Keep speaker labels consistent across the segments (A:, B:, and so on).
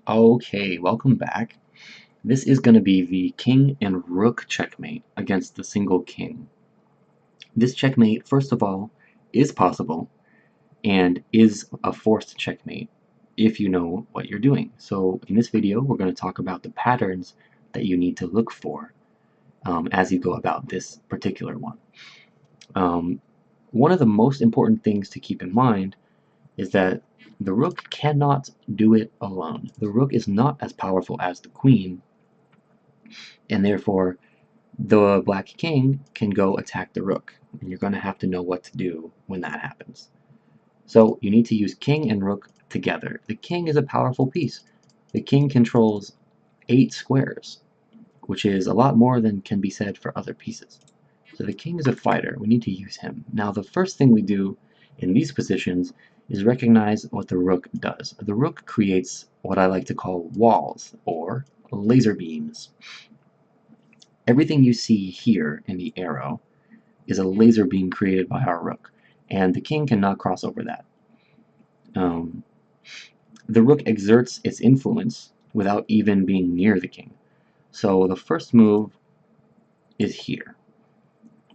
A: Okay, welcome back. This is going to be the King and Rook checkmate against the single king. This checkmate, first of all, is possible and is a forced checkmate if you know what you're doing. So in this video, we're going to talk about the patterns that you need to look for as you go about this particular one. One of the most important things to keep in mind is that the rook cannot do it alone. The rook is not as powerful as the queen, and therefore the black king can go attack the rook, and you're going to have to know what to do when that happens. So you need to use king and rook together. The king is a powerful piece. The king controls 8 squares, which is a lot more than can be said for other pieces. So the king is a fighter. We need to use him. Now the first thing we do in these positions is recognize what the rook does. The rook creates what I like to call walls, or laser beams. Everything you see here in the arrow is a laser beam created by our rook, and the king cannot cross over that. The rook exerts its influence without even being near the king. So the first move is here.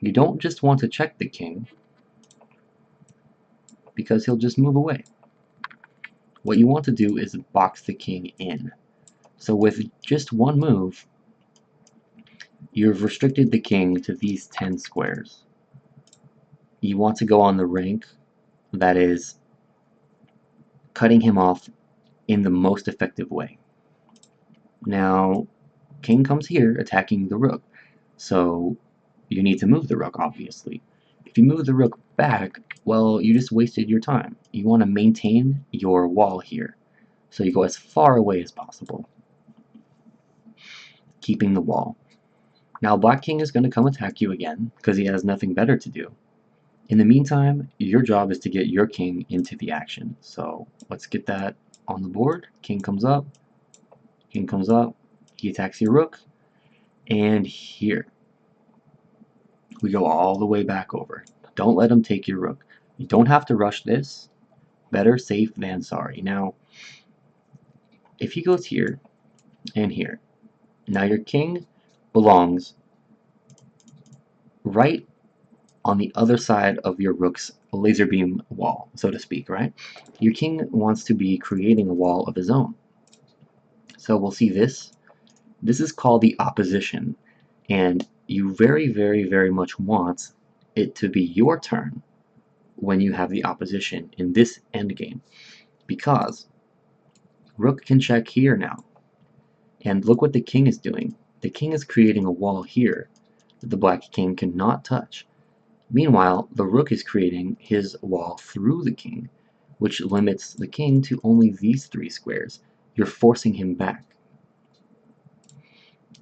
A: You don't just want to check the king, because he'll just move away. What you want to do is box the king in. So with just one move, you've restricted the king to these 10 squares. You want to go on the rank that is cutting him off in the most effective way. Now, king comes here attacking the rook, so you need to move the rook, obviously. If you move the rook back, well, you just wasted your time. You want to maintain your wall here, so you go as far away as possible, keeping the wall. Now black king is going to come attack you again, because he has nothing better to do. In the meantime, your job is to get your king into the action. So let's get that on the board. King comes up, he attacks your rook, and here. We go all the way back over. Don't let him take your rook. You don't have to rush this. Better safe than sorry. Now, if he goes here and here, now your king belongs right on the other side of your rook's laser beam wall, so to speak, right? Your king wants to be creating a wall of his own. So we'll see this. This is called the opposition, and you very much want it to be your turn when you have the opposition in this endgame, because rook can check here now, and look what the king is doing. The king is creating a wall here that the black king cannot touch. Meanwhile, the rook is creating his wall through the king, which limits the king to only these 3 squares. You're forcing him back.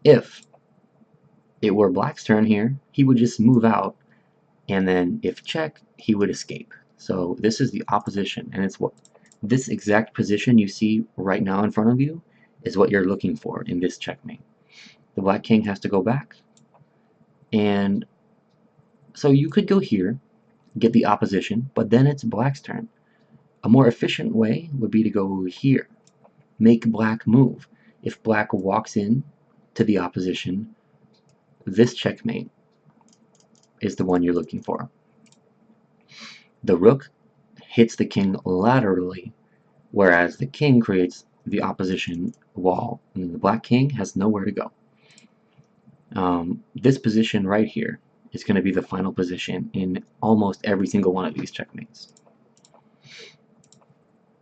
A: If it were black's turn here, he would just move out, and then if check, he would escape. So this is the opposition, and it's what this exact position you see right now in front of you is what you're looking for in this checkmate. The black king has to go back, and so you could go here, get the opposition, but then it's black's turn. A more efficient way would be to go here, make black move. If black walks in to the opposition, this checkmate is the one you're looking for. The rook hits the king laterally, whereas the king creates the opposition wall, and the black king has nowhere to go. This position right here is going to be the final position in almost every single one of these checkmates.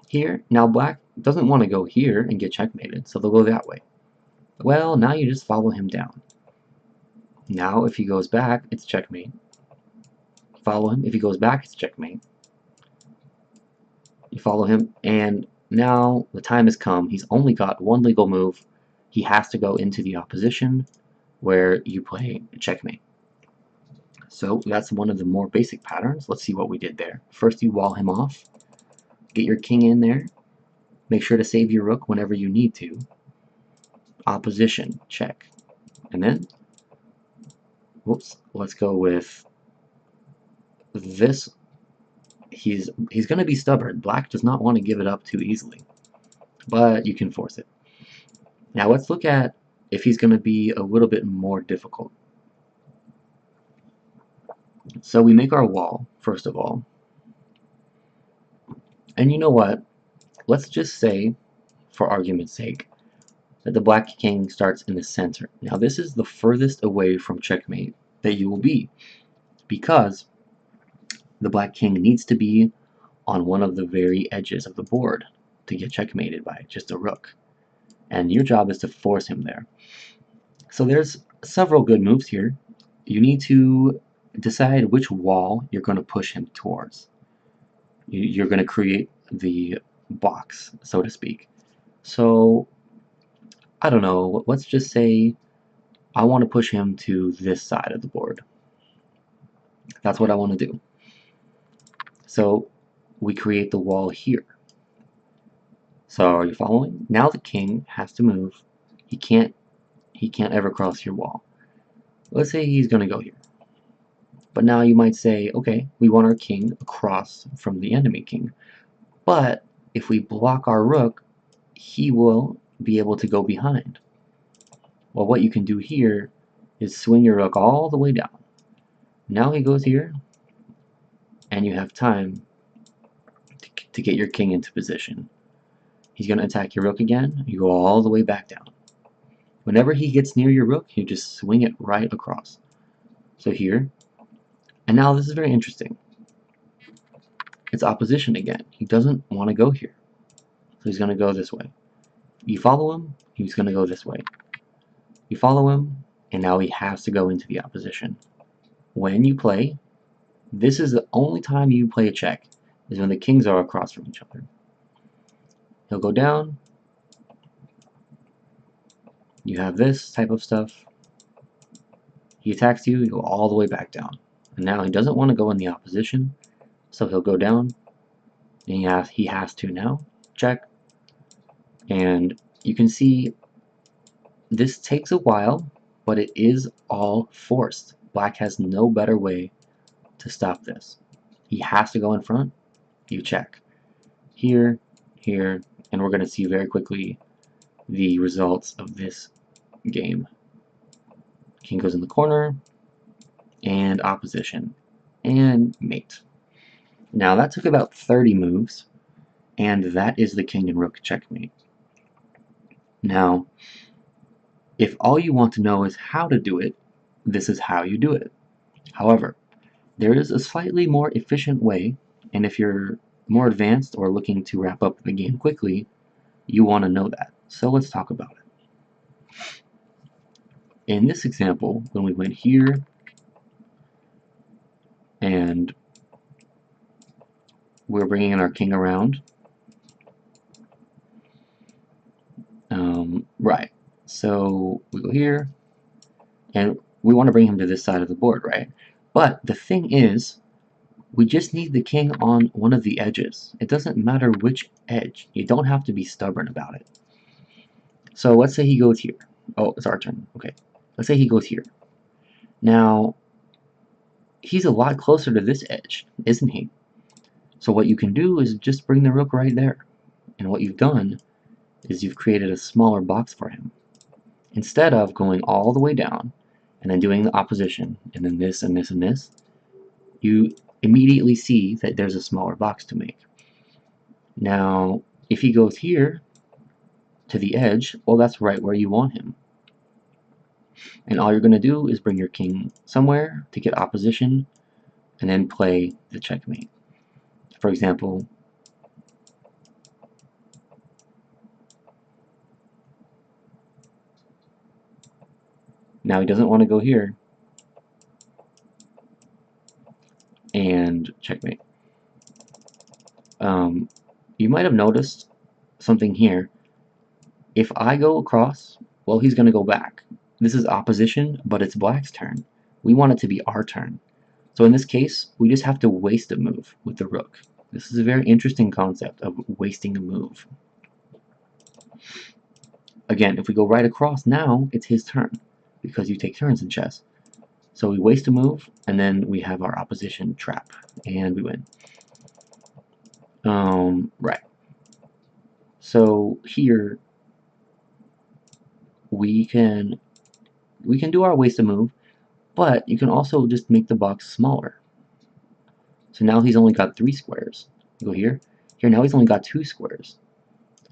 A: Here, now black doesn't want to go here and get checkmated, so they'll go that way. Well, now you just follow him down. Now if he goes back, it's checkmate. Follow him. If he goes back, it's checkmate. You follow him, and now the time has come. He's only got one legal move. He has to go into the opposition, where you play checkmate. So that's one of the more basic patterns. Let's see what we did there. First you wall him off, get your king in there, make sure to save your rook whenever you need to. Opposition, check. And then, whoops, let's go with this. He's going to be stubborn. Black does not want to give it up too easily, but you can force it. Now let's look at if he's going to be a little bit more difficult. So we make our wall, first of all. And you know what? Let's just say, for argument's sake, that the black king starts in the center. Now this is the furthest away from checkmate that you will be, because the black king needs to be on one of the very edges of the board to get checkmated by just a rook. And your job is to force him there. So there's several good moves here. You need to decide which wall you're going to push him towards. You're going to create the box, so to speak. So, I don't know, let's just say I want to push him to this side of the board. That's what I want to do. So, we create the wall here. So, are you following? Now the king has to move. He can't ever cross your wall. Let's say he's going to go here. But now you might say, okay, we want our king across from the enemy king. But if we block our rook, he will be able to go behind. Well, what you can do here is swing your rook all the way down. Now he goes here, and you have time to get your king into position. He's going to attack your rook again. You go all the way back down. Whenever he gets near your rook, you just swing it right across. So here, and now this is very interesting. It's opposition again. He doesn't want to go here. So he's going to go this way. You follow him, he's going to go this way. You follow him, and now he has to go into the opposition. When you play, this is the only time you play a check, is when the kings are across from each other. He'll go down. You have this type of stuff. He attacks you, you go all the way back down. And now he doesn't want to go in the opposition, so he'll go down, and he has to now. Check. And you can see this takes a while, but it is all forced. Black has no better way to stop this. He has to go in front. You check. Here, here, and we're going to see very quickly the results of this game. King goes in the corner, and opposition, and mate. Now that took about 30 moves, and that is the king and rook checkmate. Now, if all you want to know is how to do it, this is how you do it. However, there is a slightly more efficient way, and if you're more advanced or looking to wrap up the game quickly, you want to know that. So let's talk about it. In this example, when we went here, and we're bringing in our king around, right, so we go here, and we want to bring him to this side of the board, right? But the thing is, we just need the king on one of the edges. It doesn't matter which edge. You don't have to be stubborn about it. So let's say he goes here. Oh, it's our turn. Okay. Let's say he goes here. Now, he's a lot closer to this edge, isn't he? So what you can do is just bring the rook right there. And what you've done is you've created a smaller box for him. Instead of going all the way down and then doing the opposition, and then this and this and this, you immediately see that there's a smaller box to make. Now, if he goes here to the edge, well, that's right where you want him. And all you're going to do is bring your king somewhere to get opposition, and then play the checkmate. For example, now he doesn't want to go here, and checkmate. You might have noticed something here. If I go across, well, he's going to go back. This is opposition, but it's black's turn. We want it to be our turn. So in this case, we just have to waste a move with the rook. This is a very interesting concept of wasting a move. Again, if we go right across now, it's his turn, because you take turns in chess. So we waste a move, and then we have our opposition trap, and we win. Right. So here, we can do our wasted move, but you can also just make the box smaller. So now he's only got 3 squares. Go here. Here, now he's only got 2 squares.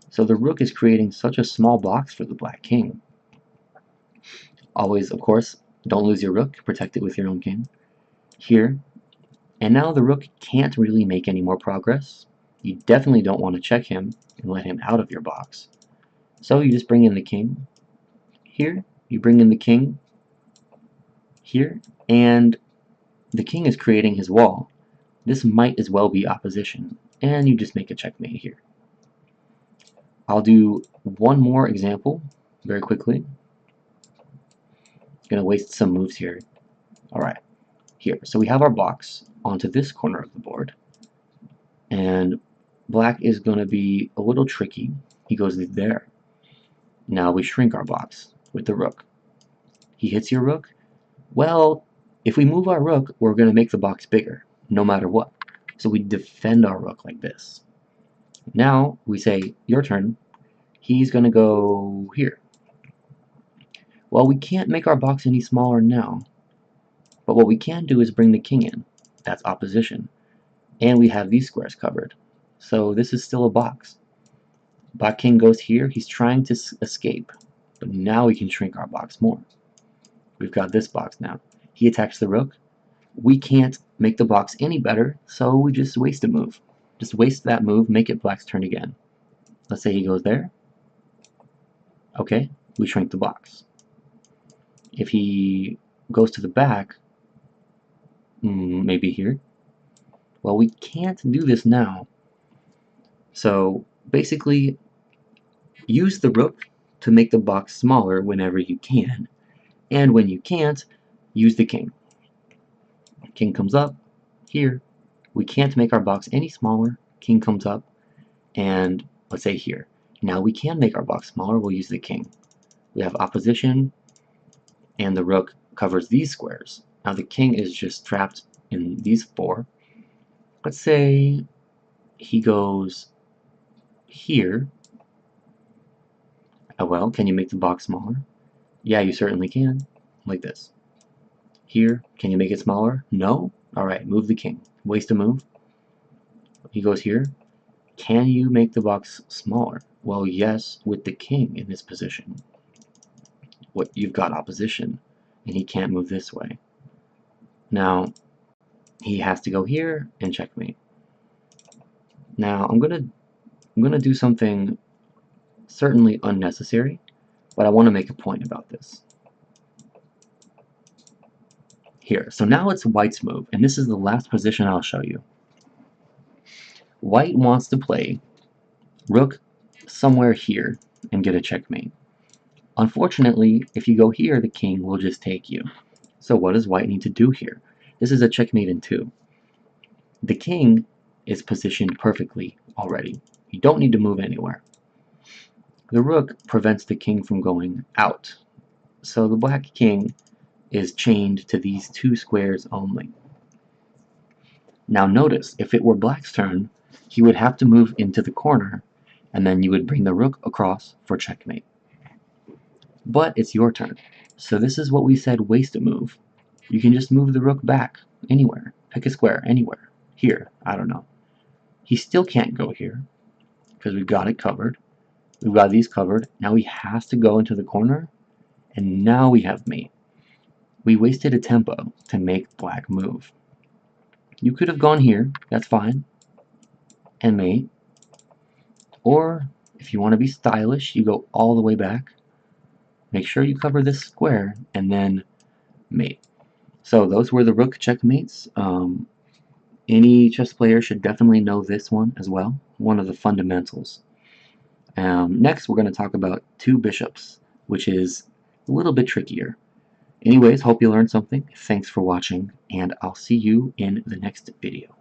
A: So the rook is creating such a small box for the black king. Always, of course, don't lose your rook. Protect it with your own king. Here. And now the rook can't really make any more progress. You definitely don't want to check him and let him out of your box. So you just bring in the king. Here, you bring in the king. Here. And the king is creating his wall. This might as well be opposition. And you just make a checkmate here. I'll do one more example very quickly. Gonna waste some moves here. Alright, here. So we have our box onto this corner of the board. And black is gonna be a little tricky. He goes there. Now we shrink our box with the rook. He hits your rook. Well, if we move our rook, we're gonna make the box bigger, no matter what. So we defend our rook like this. Now we say, your turn. He's gonna go here. Well, we can't make our box any smaller now. But what we can do is bring the king in. That's opposition. And we have these squares covered. So this is still a box. Black king goes here. He's trying to escape. But now we can shrink our box more. We've got this box now. He attacks the rook. We can't make the box any better, so we just waste a move. Just waste that move, make it black's turn again. Let's say he goes there. Okay, we shrink the box. If he goes to the back, maybe here. Well, we can't do this now. So basically, use the rook to make the box smaller whenever you can. And when you can't, use the king. King comes up here. We can't make our box any smaller. King comes up, and let's say here. Now we can make our box smaller. We'll use the king. We have opposition, and the rook covers these squares. Now the king is just trapped in these 4. Let's say he goes here. Oh, well, can you make the box smaller? Yeah, you certainly can. Like this. Here, can you make it smaller? No? Alright, move the king. Waste a move. He goes here. Can you make the box smaller? Well, yes, with the king in this position. You've got opposition, and he can't move this way. Now, he has to go here and checkmate. Now, I'm gonna do something certainly unnecessary, but I want to make a point about this. Here, so now it's white's move, and this is the last position I'll show you. White wants to play rook somewhere here and get a checkmate. Unfortunately, if you go here, the king will just take you. So what does white need to do here? This is a checkmate in 2. The king is positioned perfectly already. You don't need to move anywhere. The rook prevents the king from going out. So the black king is chained to these 2 squares only. Now notice, if it were black's turn, he would have to move into the corner, and then you would bring the rook across for checkmate. But it's your turn. So this is what we said, waste a move. You can just move the rook back anywhere. Pick a square anywhere. Here, I don't know. He still can't go here because we've got it covered. We've got these covered. Now he has to go into the corner, and now we have mate. We wasted a tempo to make black move. You could have gone here, that's fine, and mate. Or if you want to be stylish, you go all the way back. Make sure you cover this square, and then mate. So those were the rook checkmates. Any chess player should definitely know this one as well. One of the fundamentals. Next, we're going to talk about 2 bishops, which is a little bit trickier. Anyways, hope you learned something. Thanks for watching, and I'll see you in the next video.